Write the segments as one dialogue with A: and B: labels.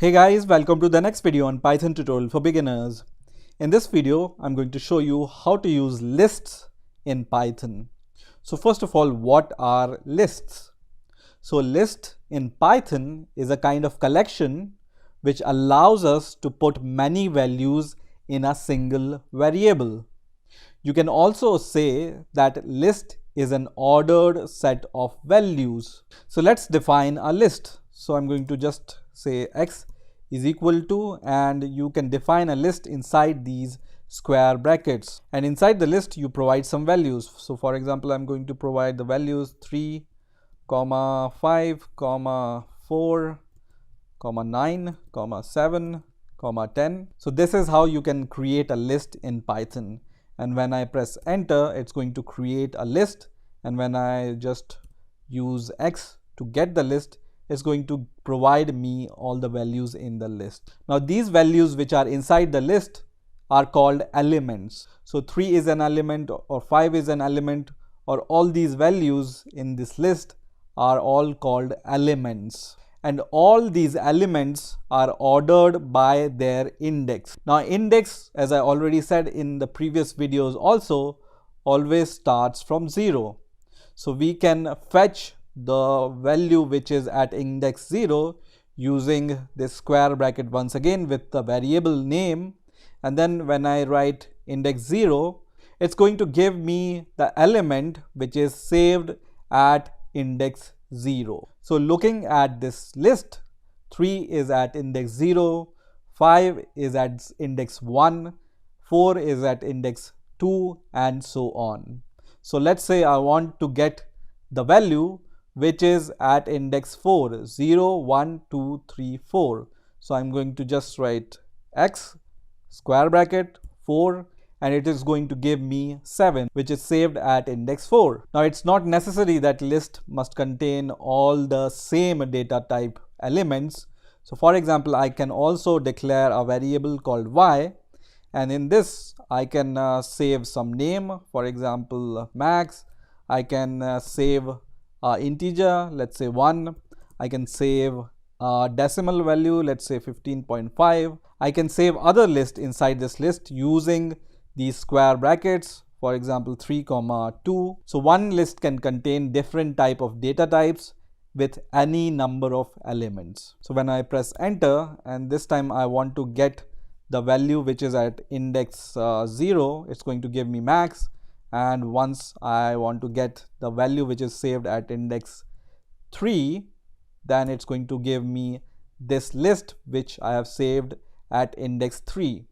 A: Hey guys, welcome to the next video on Python tutorial for beginners. In this video, I'm going to show you how to use lists in Python. So first of all, what are lists? So list in Python is a kind of collection which allows us to put many values in a single variable. You can also say that list is an ordered set of values. So let's define a list. So I'm going to just say x is equal to, and you can define a list inside these square brackets, and inside the list you provide some values. So for example, I'm going to provide the values 3, 5, 4, 9, 7, 10. So this is how you can create a list in Python, and when I press enter, it's going to create a list, and when I just use x to get the list, it's going to provide me all the values in the list. Now these values which are inside the list are called elements. So 3 is an element, or 5 is an element, or all these values in this list are all called elements. And all these elements are ordered by their index. Now index, as I already said in the previous videos also, always starts from 0. So we can fetch the value which is at index 0 using this square bracket once again with the variable name, and then when I write index 0, it's going to give me the element which is saved at index 0. So looking at this list, 3 is at index 0, 5 is at index 1, 4 is at index 2, and so on. So let's say I want to get the value which is at index 4, 0, 1, 2, 3, 4. So I'm going to just write x square bracket 4, and it is going to give me 7, which is saved at index 4. Now it's not necessary that list must contain all the same data type elements. So for example, I can also declare a variable called y, and in this I can save some name, for example max. I can save integer, let's say 1. I can save a decimal value, let's say 15.5. I can save other list inside this list using these square brackets, for example 3, 2. So one list can contain different type of data types with any number of elements. So when I press enter, and this time I want to get the value which is at index 0, it's going to give me max. And once I want to get the value which is saved at index 3, then it's going to give me this list which I have saved at index 3.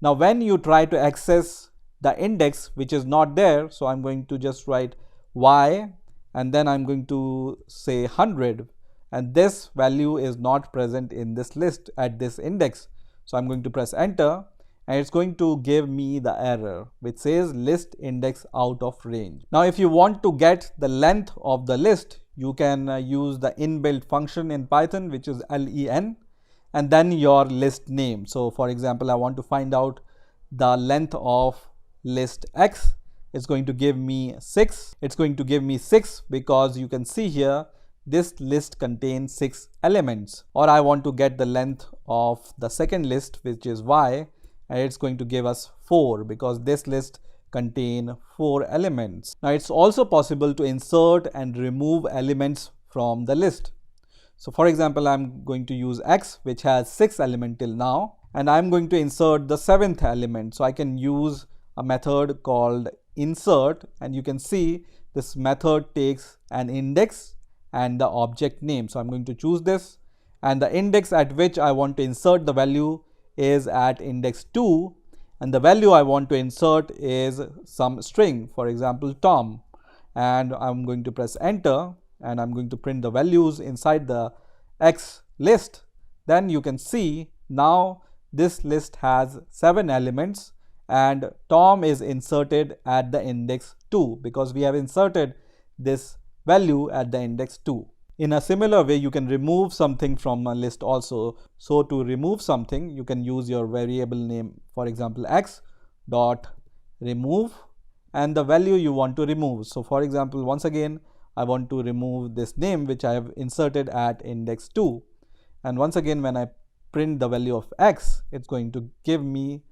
A: Now when you try to access the index which is not there, so I'm going to just write y, and then I'm going to say 100, and this value is not present in this list at this index. So I'm going to press enter, and it's going to give me the error which says list index out of range. Now if you want to get the length of the list, you can use the inbuilt function in Python which is len, and then your list name. So for example, I want to find out the length of list x. It's going to give me 6. It's going to give me 6 because you can see here this list contains 6 elements. Or I want to get the length of the second list which is y, and it's going to give us 4 because this list contains 4 elements. Now it's also possible to insert and remove elements from the list. So for example, I'm going to use x which has 6 elements till now, and I'm going to insert the 7th element. So I can use a method called insert, and you can see this method takes an index and the object name. So I'm going to choose this, and the index at which I want to insert the value is at index 2, and the value I want to insert is some string, for example Tom, and I'm going to press enter, and I'm going to print the values inside the x list. Then you can see now this list has 7 elements, and Tom is inserted at the index 2 because we have inserted this value at the index 2. In a similar way, you can remove something from a list also. So to remove something, you can use your variable name, for example x dot remove, and the value you want to remove. So for example, once again I want to remove this name which I have inserted at index 2, and once again when I print the value of x, it's going to give me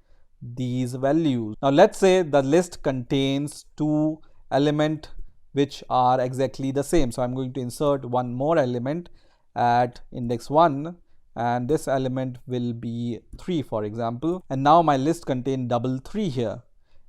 A: these values. Now let's say the list contains two elements which are exactly the same. So I'm going to insert one more element at index 1, and this element will be 3, for example. And now my list contains double 3 here.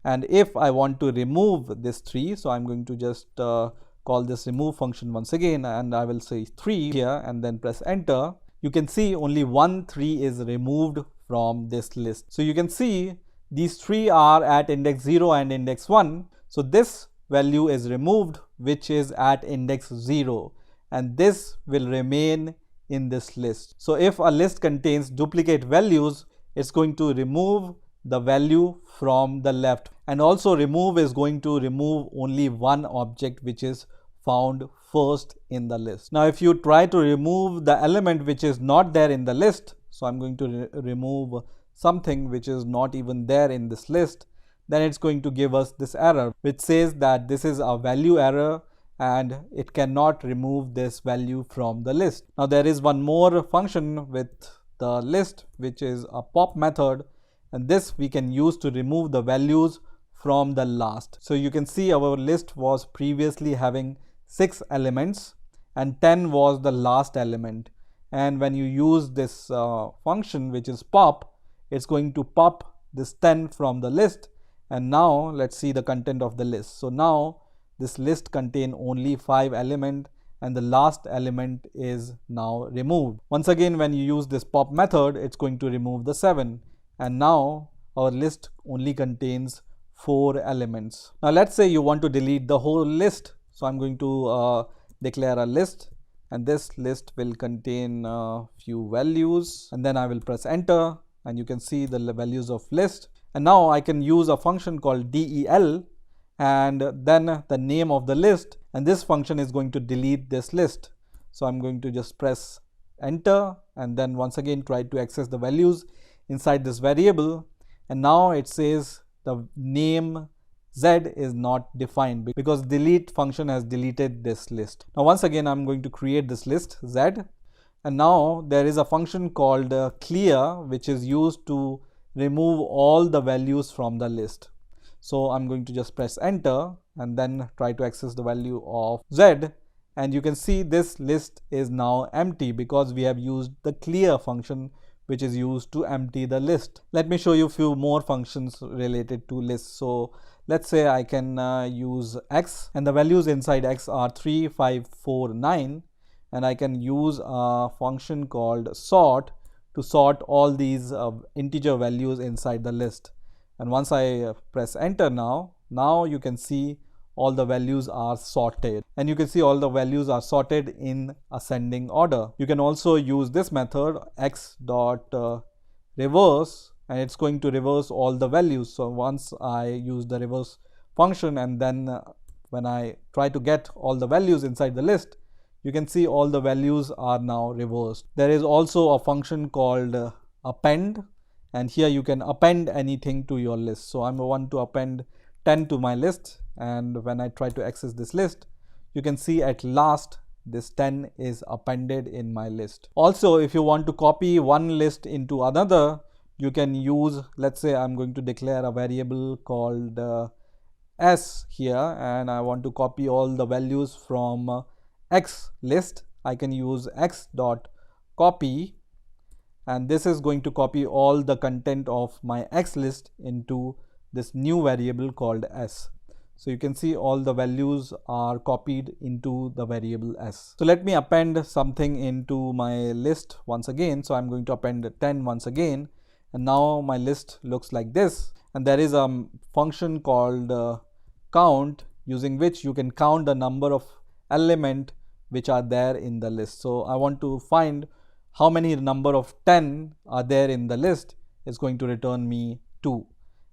A: And if I want to remove this 3, so I'm going to just call this remove function once again, and I will say 3 here and then press enter. You can see only 3 is removed from this list. So you can see these 3 are at index 0 and index 1. So this value is removed, which is at index 0, and this will remain in this list. So if a list contains duplicate values, it's going to remove the value from the left, and also remove is going to remove only one object which is found first in the list. Now if you try to remove the element which is not there in the list, so I'm going to remove something which is not even there in this list, then it's going to give us this error which says that this is a value error and it cannot remove this value from the list. Now there is one more function with the list, which is a pop method, and this we can use to remove the values from the last. So you can see our list was previously having 6 elements and 10 was the last element, and when you use this function which is pop, it's going to pop this 10 from the list. And now let's see the content of the list. So now this list contains only 5 elements and the last element is now removed. Once again, when you use this pop method, it's going to remove the 7, and now our list only contains 4 elements. Now let's say you want to delete the whole list. So I'm going to declare a list, and this list will contain a few values, and then I will press enter, and you can see the values of list. And now I can use a function called del and then the name of the list, and this function is going to delete this list. So I'm going to just press enter and then once again try to access the values inside this variable, and now it says the name z is not defined because delete function has deleted this list. Now once again I'm going to create this list z, and now there is a function called clear which is used to remove all the values from the list. So I'm going to just press enter and then try to access the value of z, and you can see this list is now empty because we have used the clear function which is used to empty the list. Let me show you a few more functions related to lists. So let's say I can use x, and the values inside x are 3, 5, 4, 9, and I can use a function called sort to sort all these integer values inside the list. And once I press enter now you can see all the values are sorted, and you can see all the values are sorted in ascending order. You can also use this method x.reverse, and it's going to reverse all the values. So once I use the reverse function, and then when I try to get all the values inside the list, you can see all the values are now reversed. There is also a function called append, and here you can append anything to your list. So I want to append 10 to my list, and when I try to access this list, you can see at last this 10 is appended in my list. Also, if you want to copy one list into another, you can use, let's say I'm going to declare a variable called s here, and I want to copy all the values from x list. I can use x.copy, and this is going to copy all the content of my x list into this new variable called s. So you can see all the values are copied into the variable s. So let me append something into my list once again. So I'm going to append 10 once again, and now my list looks like this. And there is a function called count, using which you can count the number of elements which are there in the list. So I want to find how many number of 10 are there in the list. It's going to return me 2.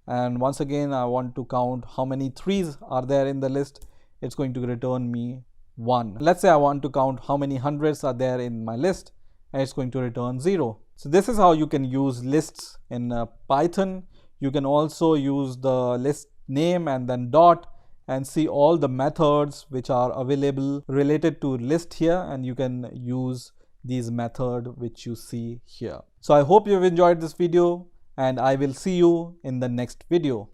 A: And once again I want to count how many 3s are there in the list. It's going to return me 1. Let's say I want to count how many hundreds are there in my list, and it's going to return 0. So this is how you can use lists in Python. You can also use the list name and then dot and see all the methods which are available related to list here, and you can use these method which you see here. So I hope you've enjoyed this video, and I will see you in the next video.